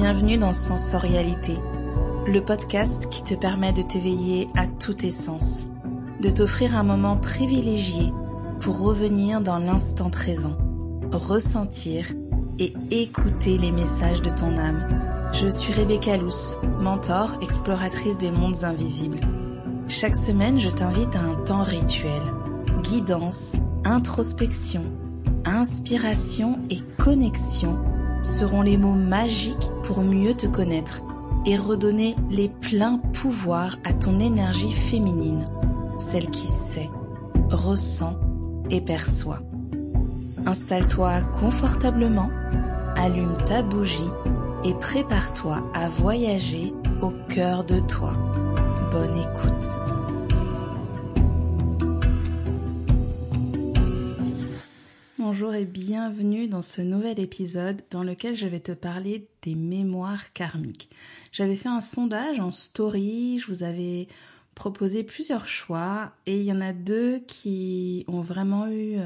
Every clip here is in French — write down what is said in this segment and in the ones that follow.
Bienvenue dans Sensorialité, le podcast qui te permet de t'éveiller à tous tes sens, de t'offrir un moment privilégié pour revenir dans l'instant présent, ressentir et écouter les messages de ton âme. Je suis Rebecca Luce, mentor, exploratrice des mondes invisibles. Chaque semaine, je t'invite à un temps rituel, guidance, introspection, inspiration et connexion seront les mots magiques pour mieux te connaître et redonner les pleins pouvoirs à ton énergie féminine, celle qui sait, ressent et perçoit. Installe-toi confortablement, allume ta bougie et prépare-toi à voyager au cœur de toi. Bonne écoute. Bonjour et bienvenue dans ce nouvel épisode dans lequel je vais te parler des mémoires karmiques. J'avais fait un sondage en story, je vous avais proposé plusieurs choix et il y en a deux qui ont vraiment eu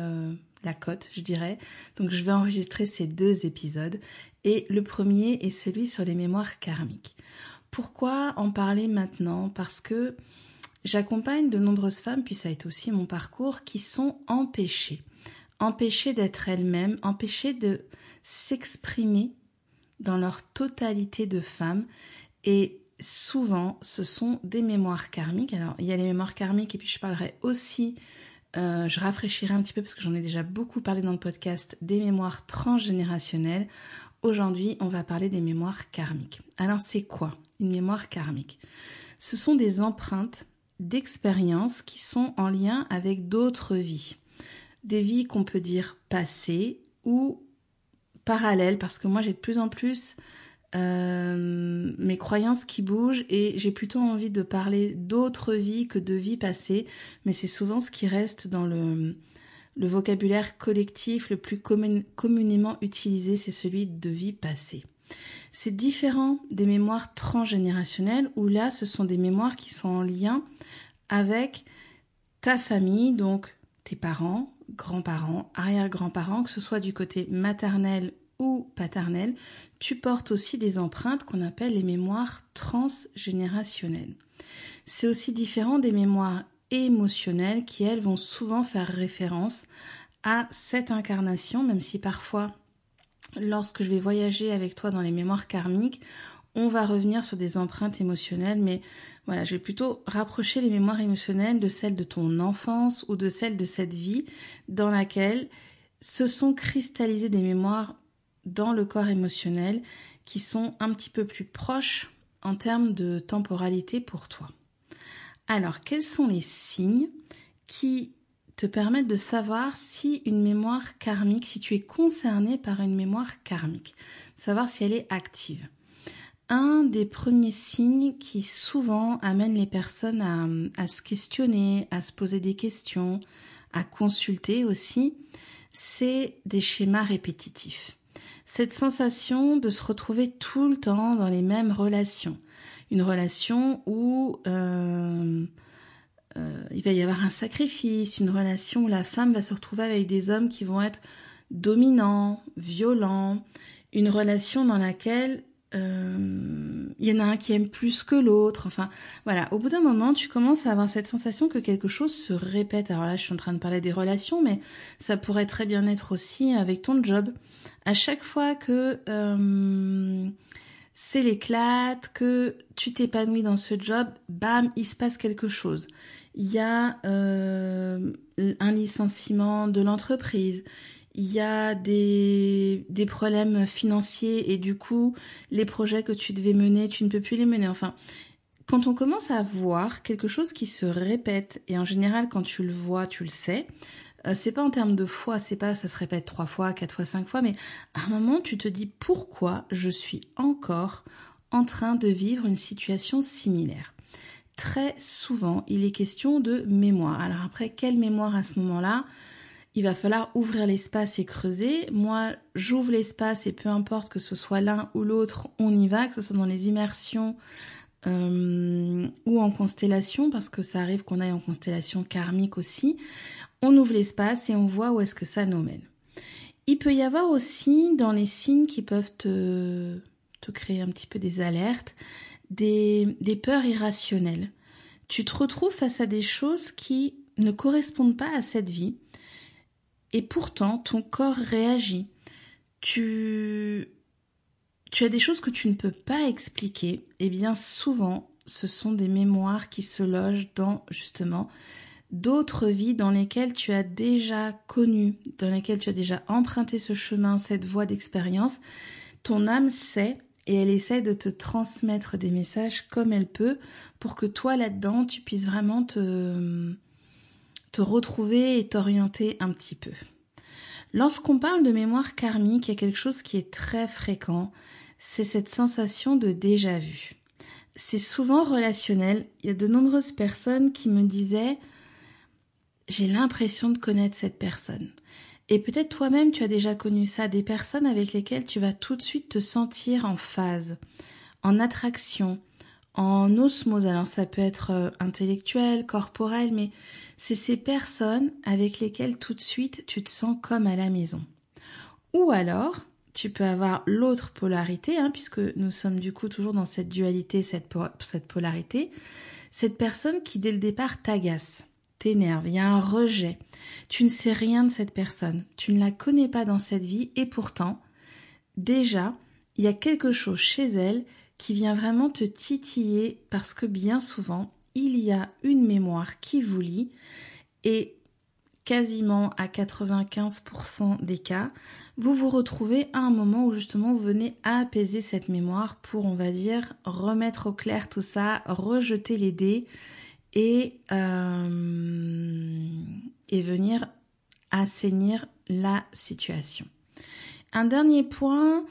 la cote, je dirais. Donc je vais enregistrer ces deux épisodes et le premier est celui sur les mémoires karmiques. Pourquoi en parler maintenant ? Parce que j'accompagne de nombreuses femmes, puis ça a été aussi mon parcours, qui sont empêchées d'être elles-mêmes, empêchées de s'exprimer dans leur totalité de femmes. Et souvent, ce sont des mémoires karmiques. Alors, il y a les mémoires karmiques et puis je parlerai aussi, je rafraîchirai un petit peu parce que j'en ai déjà beaucoup parlé dans le podcast, des mémoires transgénérationnelles. Aujourd'hui, on va parler des mémoires karmiques. Alors, c'est quoi une mémoire karmique ? Ce sont des empreintes d'expériences qui sont en lien avec d'autres vies. Des vies qu'on peut dire passées ou parallèles, parce que moi j'ai de plus en plus mes croyances qui bougent et j'ai plutôt envie de parler d'autres vies que de vies passées, mais c'est souvent ce qui reste dans le vocabulaire collectif le plus communément utilisé, c'est celui de vie passée. C'est différent des mémoires transgénérationnelles où là ce sont des mémoires qui sont en lien avec ta famille, donc tes parents, grands-parents, arrière-grands-parents, que ce soit du côté maternel ou paternel, tu portes aussi des empreintes qu'on appelle les mémoires transgénérationnelles. C'est aussi différent des mémoires émotionnelles qui, elles, vont souvent faire référence à cette incarnation, même si parfois, lorsque je vais voyager avec toi dans les mémoires karmiques, on va revenir sur des empreintes émotionnelles, mais voilà, je vais plutôt rapprocher les mémoires émotionnelles de celles de ton enfance ou de celles de cette vie dans laquelle se sont cristallisées des mémoires dans le corps émotionnel qui sont un petit peu plus proches en termes de temporalité pour toi. Alors, quels sont les signes qui te permettent de savoir si une mémoire karmique, si tu es concerné par une mémoire karmique, savoir si elle est active ? Un des premiers signes qui souvent amène les personnes à se questionner, à se poser des questions, à consulter aussi, c'est des schémas répétitifs. Cette sensation de se retrouver tout le temps dans les mêmes relations. Une relation où il va y avoir un sacrifice, une relation où la femme va se retrouver avec des hommes qui vont être dominants, violents, une relation dans laquelle il y en a un qui aime plus que l'autre, enfin voilà, au bout d'un moment tu commences à avoir cette sensation que quelque chose se répète. Alors là je suis en train de parler des relations, mais ça pourrait très bien être aussi avec ton job. À chaque fois que c'est l'éclate, que tu t'épanouis dans ce job, bam, il se passe quelque chose. Il y a un licenciement de l'entreprise, il y a des problèmes financiers et du coup, les projets que tu devais mener, tu ne peux plus les mener. Enfin, quand on commence à voir quelque chose qui se répète, et en général, quand tu le vois, tu le sais, c'est pas en termes de fois, c'est pas ça se répète 3 fois, 4 fois, 5 fois, mais à un moment, tu te dis pourquoi je suis encore en train de vivre une situation similaire. Très souvent, il est question de mémoire. Alors après, quelle mémoire à ce moment-là ? Il va falloir ouvrir l'espace et creuser. Moi, j'ouvre l'espace et peu importe que ce soit l'un ou l'autre, on y va, que ce soit dans les immersions ou en constellation, parce que ça arrive qu'on aille en constellation karmique aussi. On ouvre l'espace et on voit où est-ce que ça nous mène. Il peut y avoir aussi dans les signes qui peuvent te te créer un petit peu des alertes, des peurs irrationnelles. Tu te retrouves face à des choses qui ne correspondent pas à cette vie et pourtant ton corps réagit. Tu as des choses que tu ne peux pas expliquer et bien souvent ce sont des mémoires qui se logent dans justement d'autres vies dans lesquelles tu as déjà connu, dans lesquelles tu as déjà emprunté ce chemin, cette voie d'expérience. Ton âme sait et elle essaie de te transmettre des messages comme elle peut pour que toi là-dedans tu puisses vraiment te retrouver et t'orienter un petit peu. Lorsqu'on parle de mémoire karmique, il y a quelque chose qui est très fréquent, c'est cette sensation de déjà-vu. C'est souvent relationnel. Il y a de nombreuses personnes qui me disaient « j'ai l'impression de connaître cette personne ». Et peut-être toi-même tu as déjà connu ça, des personnes avec lesquelles tu vas tout de suite te sentir en phase, en attraction, en osmose. Alors ça peut être intellectuel, corporel, mais c'est ces personnes avec lesquelles tout de suite tu te sens comme à la maison. Ou alors, tu peux avoir l'autre polarité, puisque nous sommes du coup toujours dans cette dualité, cette polarité, cette personne qui dès le départ t'agace, t'énerve, il y a un rejet. Tu ne sais rien de cette personne, tu ne la connais pas dans cette vie et pourtant, déjà, il y a quelque chose chez elle qui vient vraiment te titiller parce que bien souvent, il y a une mémoire qui vous lie et quasiment à 95% des cas, vous vous retrouvez à un moment où justement vous venez apaiser cette mémoire pour, on va dire, remettre au clair tout ça, rejeter les dés et venir assainir la situation. Un dernier point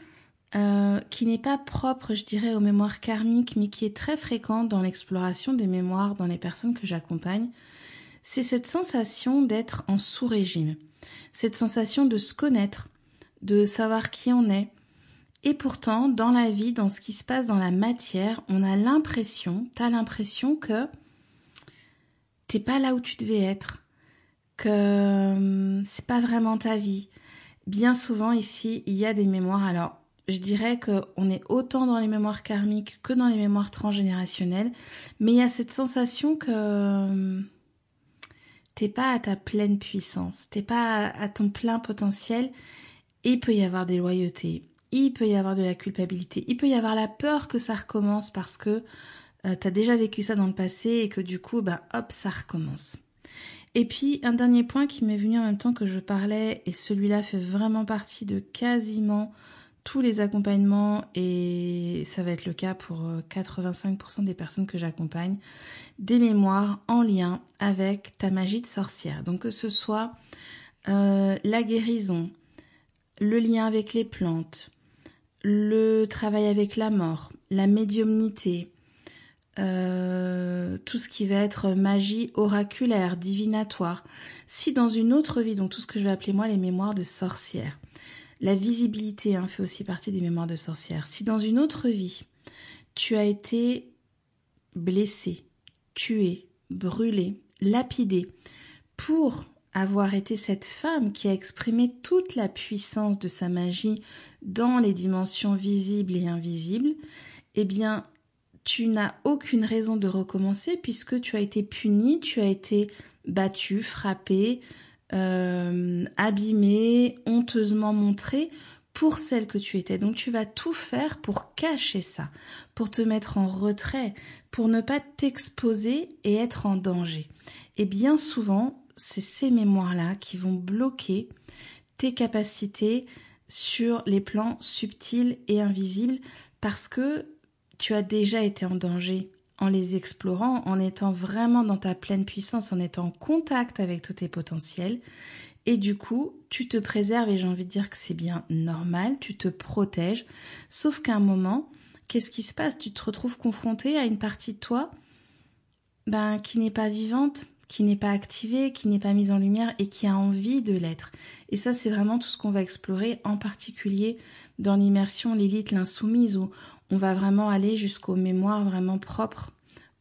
qui n'est pas propre, je dirais, aux mémoires karmiques, mais qui est très fréquent dans l'exploration des mémoires dans les personnes que j'accompagne, c'est cette sensation d'être en sous-régime, cette sensation de se connaître, de savoir qui on est. Et pourtant, dans la vie, dans ce qui se passe dans la matière, on a l'impression, t'as l'impression que t'es pas là où tu devais être, que c'est pas vraiment ta vie. Bien souvent ici, il y a des mémoires. Alors, je dirais qu'on est autant dans les mémoires karmiques que dans les mémoires transgénérationnelles, mais il y a cette sensation que t'es pas à ta pleine puissance, t'es pas à ton plein potentiel, et il peut y avoir des loyautés, il peut y avoir de la culpabilité, il peut y avoir la peur que ça recommence parce que t'as déjà vécu ça dans le passé et que du coup, hop, ça recommence. Et puis, un dernier point qui m'est venu en même temps que je parlais, et celui-là fait vraiment partie de quasiment tous les accompagnements, et ça va être le cas pour 85% des personnes que j'accompagne, des mémoires en lien avec ta magie de sorcière. Donc que ce soit la guérison, le lien avec les plantes, le travail avec la mort, la médiumnité, tout ce qui va être magie oraculaire, divinatoire. Si dans une autre vie, donc tout ce que je vais appeler moi les mémoires de sorcière, la visibilité fait aussi partie des mémoires de sorcière. Si dans une autre vie, tu as été blessé, tué, brûlé, lapidé, pour avoir été cette femme qui a exprimé toute la puissance de sa magie dans les dimensions visibles et invisibles, eh bien, tu n'as aucune raison de recommencer puisque tu as été puni, tu as été battu, frappé, abîmé, honteusement montré pour celle que tu étais. Donc tu vas tout faire pour cacher ça, pour te mettre en retrait, pour ne pas t'exposer et être en danger. Et bien souvent, c'est ces mémoires-là qui vont bloquer tes capacités sur les plans subtils et invisibles parce que tu as déjà été en danger en les explorant, en étant vraiment dans ta pleine puissance, en étant en contact avec tous tes potentiels. Et du coup, tu te préserves et j'ai envie de dire que c'est bien normal, tu te protèges. Sauf qu'à un moment, qu'est-ce qui se passe? Tu te retrouves confronté à une partie de toi qui n'est pas vivante, qui n'est pas activée, qui n'est pas mise en lumière et qui a envie de l'être. Et ça, c'est vraiment tout ce qu'on va explorer, en particulier dans l'immersion Lilith l'insoumise, où on va vraiment aller jusqu'aux mémoires vraiment propres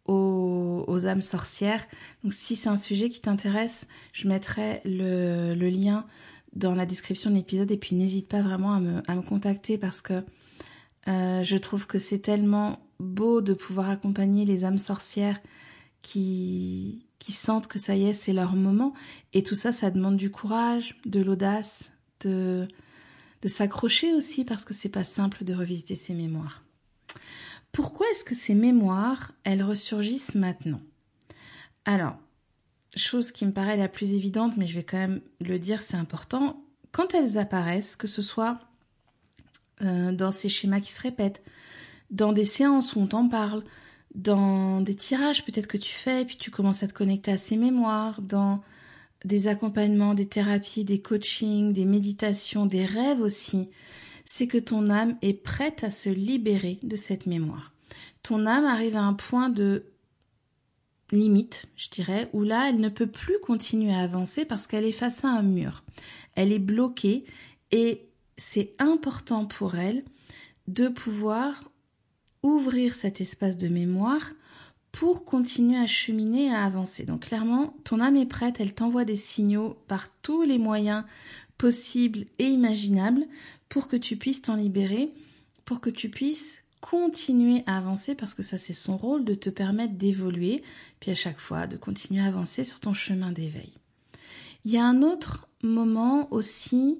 aux âmes sorcières. Donc si c'est un sujet qui t'intéresse, je mettrai le lien dans la description de l'épisode et puis n'hésite pas vraiment à me contacter parce que Je trouve que c'est tellement beau de pouvoir accompagner les âmes sorcières qui sentent que ça y est, c'est leur moment. Et tout ça, ça demande du courage, de l'audace, de s'accrocher aussi, parce que c'est pas simple de revisiter ces mémoires. Pourquoi est-ce que ces mémoires, elles ressurgissent maintenant? Alors, chose qui me paraît la plus évidente, mais je vais quand même le dire, c'est important, quand elles apparaissent, que ce soit dans ces schémas qui se répètent, dans des séances où on t'en parle, dans des tirages peut-être que tu fais, et puis tu commences à te connecter à ces mémoires, dans des accompagnements, des thérapies, des coachings, des méditations, des rêves aussi, c'est que ton âme est prête à se libérer de cette mémoire. Ton âme arrive à un point de limite, je dirais, où là, elle ne peut plus continuer à avancer parce qu'elle est face à un mur. Elle est bloquée et c'est important pour elle de pouvoir ouvrir cet espace de mémoire pour continuer à cheminer et à avancer. Donc clairement, ton âme est prête, elle t'envoie des signaux par tous les moyens possibles et imaginables pour que tu puisses t'en libérer, pour que tu puisses continuer à avancer, parce que ça c'est son rôle, de te permettre d'évoluer, puis à chaque fois de continuer à avancer sur ton chemin d'éveil. Il y a un autre moment aussi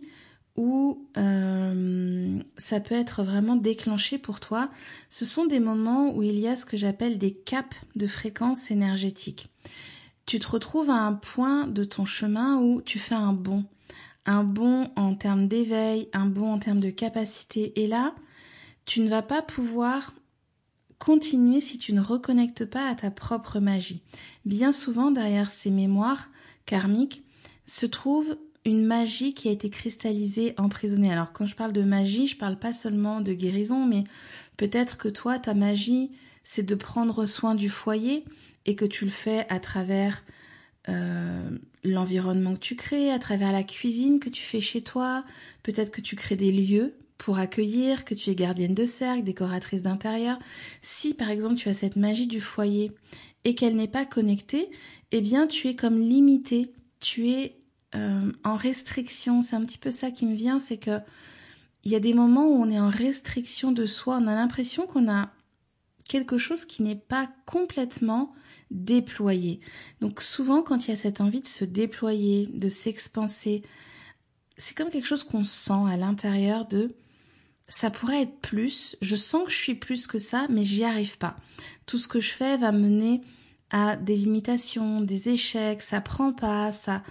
où ça peut être vraiment déclenché pour toi. Ce sont des moments où il y a ce que j'appelle des caps de fréquence énergétique. Tu te retrouves à un point de ton chemin où tu fais un bond en termes d'éveil, un bond en termes de capacité. Et là, tu ne vas pas pouvoir continuer si tu ne reconnectes pas à ta propre magie. Bien souvent, derrière ces mémoires karmiques, se trouve une magie qui a été cristallisée, emprisonnée. Alors quand je parle de magie, je parle pas seulement de guérison, mais peut-être que toi, ta magie, c'est de prendre soin du foyer et que tu le fais à travers l'environnement que tu crées, à travers la cuisine que tu fais chez toi. Peut-être que tu crées des lieux pour accueillir, que tu es gardienne de cercle, décoratrice d'intérieur. Si par exemple tu as cette magie du foyer et qu'elle n'est pas connectée, eh bien tu es comme limitée, tu es en restriction. C'est un petit peu ça qui me vient, c'est que il y a des moments où on est en restriction de soi, on a l'impression qu'on a quelque chose qui n'est pas complètement déployé. Donc souvent quand il y a cette envie de se déployer, de s'expanser, c'est comme quelque chose qu'on sent à l'intérieur de ça pourrait être plus, je sens que je suis plus que ça, mais j'y arrive pas. Tout ce que je fais va mener à des limitations, des échecs, ça prend pas, ça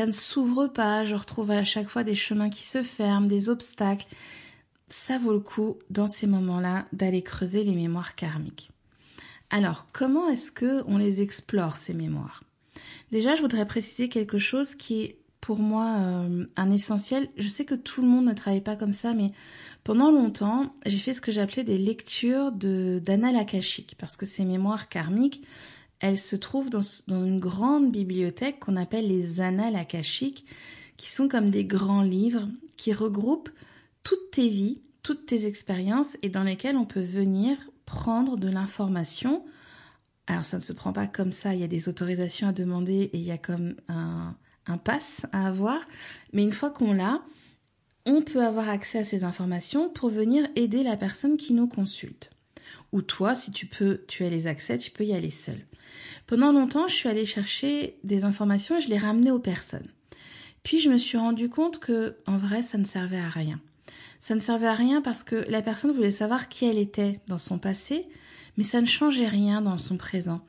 ne s'ouvre pas, je retrouve à chaque fois des chemins qui se ferment, des obstacles. Ça vaut le coup, dans ces moments-là, d'aller creuser les mémoires karmiques. Alors, comment est-ce qu'on les explore, ces mémoires? Déjà, je voudrais préciser quelque chose qui est pour moi un essentiel. Je sais que tout le monde ne travaille pas comme ça, mais pendant longtemps, j'ai fait ce que j'appelais des lectures d'annales akashiques, parce que ces mémoires karmiques, elles se trouvent dans une grande bibliothèque qu'on appelle les annales akashiques, qui sont comme des grands livres qui regroupent toutes tes vies, toutes tes expériences, et dans lesquelles on peut venir prendre de l'information. Alors ça ne se prend pas comme ça, il y a des autorisations à demander et il y a comme un pass à avoir, mais une fois qu'on l'a, on peut avoir accès à ces informations pour venir aider la personne qui nous consulte. Ou toi, si tu as les accès, tu peux y aller seul. Pendant longtemps, je suis allée chercher des informations et je les ramenais aux personnes. Puis je me suis rendu compte que, en vrai, ça ne servait à rien. Ça ne servait à rien parce que la personne voulait savoir qui elle était dans son passé, mais ça ne changeait rien dans son présent.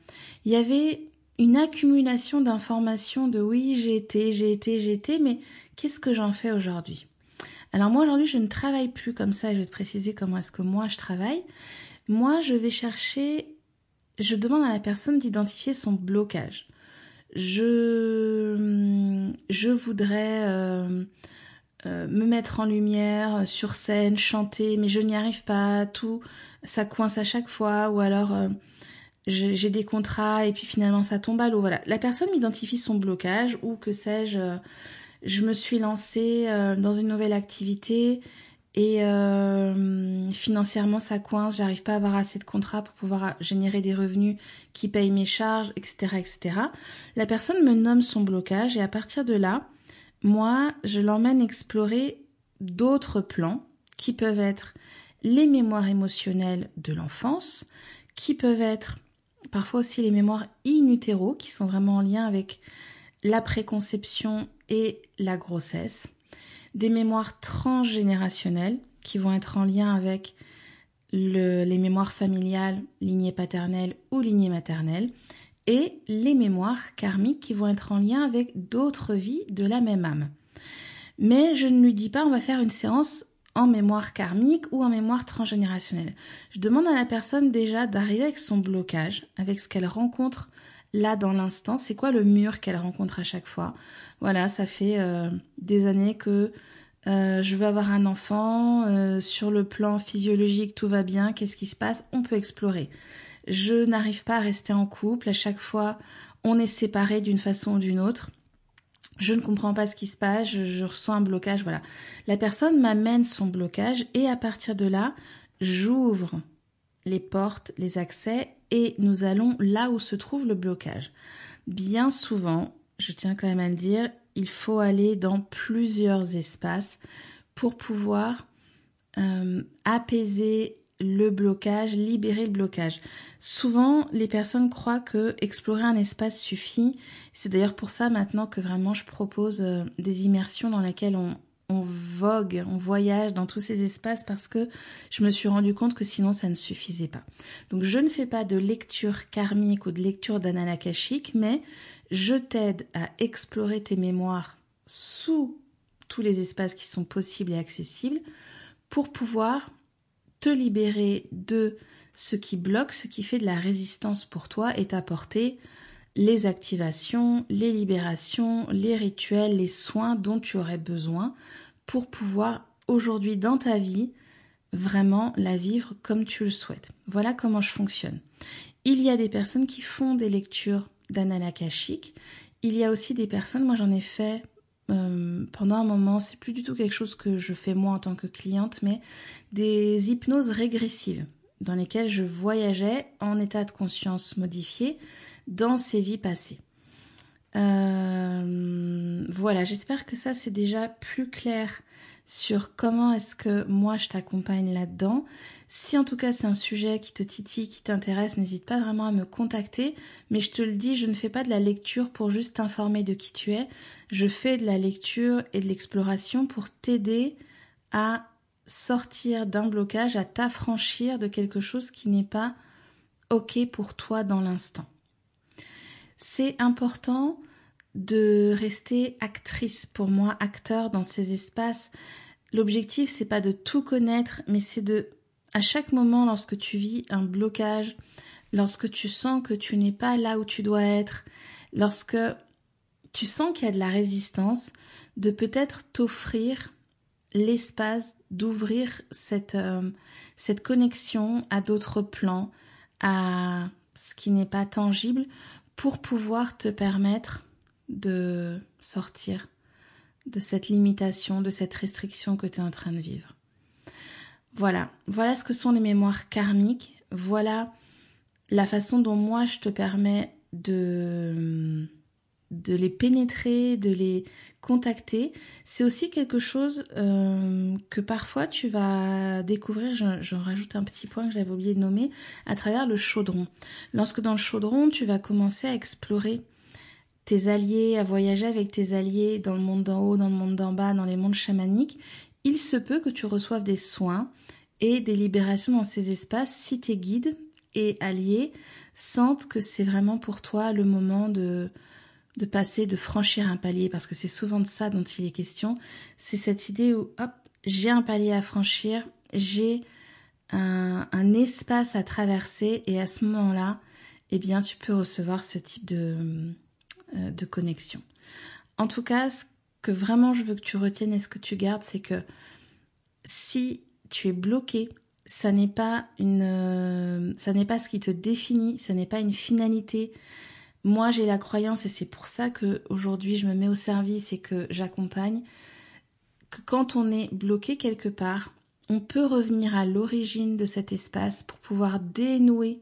Il y avait une accumulation d'informations de oui, j'ai été, mais qu'est-ce que j'en fais aujourd'hui? Alors moi, aujourd'hui, je ne travaille plus comme ça et je vais te préciser comment est-ce que moi, je travaille. Moi, je demande à la personne d'identifier son blocage. Je voudrais me mettre en lumière, sur scène, chanter, mais je n'y arrive pas, tout, ça coince à chaque fois, ou alors j'ai des contrats et puis finalement ça tombe à l'eau. Voilà, la personne m'identifie son blocage, ou que sais-je, je me suis lancée dans une nouvelle activité et financièrement ça coince, j'arrive pas à avoir assez de contrats pour pouvoir générer des revenus qui payent mes charges, etc., etc. La personne me nomme son blocage et à partir de là, moi, je l'emmène explorer d'autres plans qui peuvent être les mémoires émotionnelles de l'enfance, qui peuvent être parfois aussi les mémoires in utero, qui sont vraiment en lien avec la préconception et la grossesse, des mémoires transgénérationnelles, qui vont être en lien avec les mémoires familiales, lignée paternelle ou lignée maternelle, et les mémoires karmiques qui vont être en lien avec d'autres vies de la même âme. Mais je ne lui dis pas on va faire une séance en mémoire karmique ou en mémoire transgénérationnelle. Je demande à la personne déjà d'arriver avec son blocage, avec ce qu'elle rencontre là dans l'instant. C'est quoi le mur qu'elle rencontre à chaque fois? Voilà, ça fait des années que je veux avoir un enfant, sur le plan physiologique tout va bien, qu'est-ce qui se passe? On peut explorer. Je n'arrive pas à rester en couple, à chaque fois on est séparés d'une façon ou d'une autre. Je ne comprends pas ce qui se passe, je ressens un blocage, voilà. La personne m'amène son blocage et à partir de là, j'ouvre les portes, les accès et nous allons là où se trouve le blocage. Bien souvent, je tiens quand même à le dire, il faut aller dans plusieurs espaces pour pouvoir apaiser le blocage, libérer le blocage. Souvent, les personnes croient que explorer un espace suffit. C'est d'ailleurs pour ça maintenant que vraiment je propose des immersions dans lesquelles on vogue, on voyage dans tous ces espaces parce que je me suis rendu compte que sinon ça ne suffisait pas. Donc je ne fais pas de lecture karmique ou de lecture d'annales akashiques, mais je t'aide à explorer tes mémoires sous tous les espaces qui sont possibles et accessibles pour pouvoir te libérer de ce qui bloque, ce qui fait de la résistance pour toi et t'apporter les activations, les libérations, les rituels, les soins dont tu aurais besoin pour pouvoir aujourd'hui dans ta vie vraiment la vivre comme tu le souhaites. Voilà comment je fonctionne. Il y a des personnes qui font des lectures d'annales akashiques. Il y a aussi des personnes, moi j'en ai fait pendant un moment, c'est plus du tout quelque chose que je fais moi en tant que cliente, mais des hypnoses régressives dans lesquelles je voyageais en état de conscience modifié dans ces vies passées. Voilà, j'espère que ça c'est déjà plus clair sur comment est-ce que moi je t'accompagne là-dedans. Si en tout cas c'est un sujet qui te titille, qui t'intéresse, n'hésite pas vraiment à me contacter. Mais je te le dis, je ne fais pas de la lecture pour juste t'informer de qui tu es. Je fais de la lecture et de l'exploration pour t'aider à sortir d'un blocage, à t'affranchir de quelque chose qui n'est pas OK pour toi dans l'instant. C'est important de rester actrice, pour moi, acteur dans ces espaces. L'objectif, c'est pas de tout connaître, mais c'est de, à chaque moment, lorsque tu vis un blocage, lorsque tu sens que tu n'es pas là où tu dois être, lorsque tu sens qu'il y a de la résistance, de peut-être t'offrir l'espace d'ouvrir cette connexion à d'autres plans, à ce qui n'est pas tangible, pour pouvoir te permettre de sortir de cette limitation, de cette restriction que tu es en train de vivre. Voilà ce que sont les mémoires karmiques, voilà la façon dont moi je te permets de les pénétrer, de les contacter. C'est aussi quelque chose que parfois tu vas découvrir, j'en rajoute un petit point que j'avais oublié de nommer, à travers le chaudron. Lorsque dans le chaudron, tu vas commencer à explorer tes alliés, à voyager avec tes alliés dans le monde d'en haut, dans le monde d'en bas, dans les mondes chamaniques, il se peut que tu reçoives des soins et des libérations dans ces espaces si tes guides et alliés sentent que c'est vraiment pour toi le moment de passer, de franchir un palier, parce que c'est souvent de ça dont il est question. C'est cette idée où, hop, j'ai un palier à franchir, j'ai un espace à traverser, et à ce moment-là, eh bien, tu peux recevoir ce type de connexion. En tout cas, ce que vraiment je veux que tu retiennes et ce que tu gardes, c'est que si tu es bloqué, ça n'est pas ce qui te définit, ça n'est pas une finalité. Moi, j'ai la croyance, et c'est pour ça qu'aujourd'hui je me mets au service et que j'accompagne, que quand on est bloqué quelque part, on peut revenir à l'origine de cet espace pour pouvoir dénouer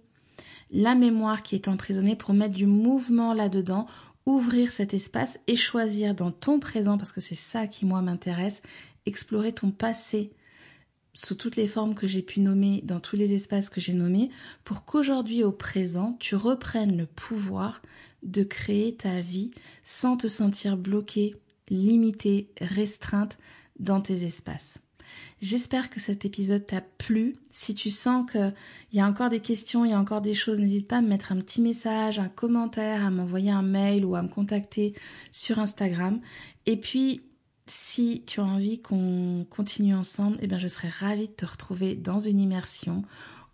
la mémoire qui est emprisonnée, pour mettre du mouvement là-dedans, ouvrir cet espace et choisir dans ton présent, parce que c'est ça qui moi m'intéresse, explorer ton passé sous toutes les formes que j'ai pu nommer, dans tous les espaces que j'ai nommés, pour qu'aujourd'hui au présent, tu reprennes le pouvoir de créer ta vie sans te sentir bloquée, limitée, restreinte dans tes espaces. J'espère que cet épisode t'a plu. Si tu sens qu'il y a encore des questions, il y a encore des choses, n'hésite pas à me mettre un petit message, un commentaire, à m'envoyer un mail ou à me contacter sur Instagram. Et puis, si tu as envie qu'on continue ensemble, je serais ravie de te retrouver dans une immersion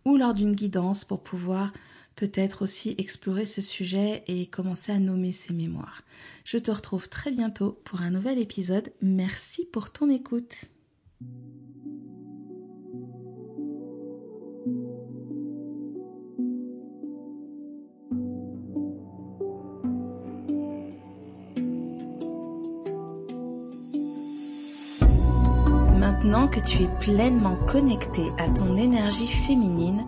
ou lors d'une guidance pour pouvoir peut-être aussi explorer ce sujet et commencer à nommer ces mémoires. Je te retrouve très bientôt pour un nouvel épisode. Merci pour ton écoute. Maintenant que tu es pleinement connecté à ton énergie féminine,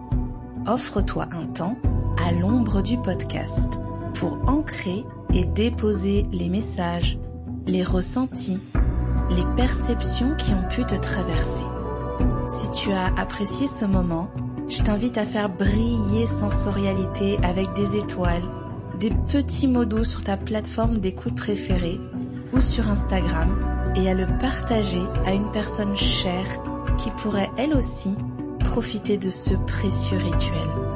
offre-toi un temps à l'ombre du podcast pour ancrer et déposer les messages, les ressentis, les perceptions qui ont pu te traverser. Si tu as apprécié ce moment, je t'invite à faire briller sensorialité avec des étoiles, des petits mots doux sur ta plateforme d'écoute préférée ou sur Instagram et à le partager à une personne chère qui pourrait elle aussi profiter de ce précieux rituel.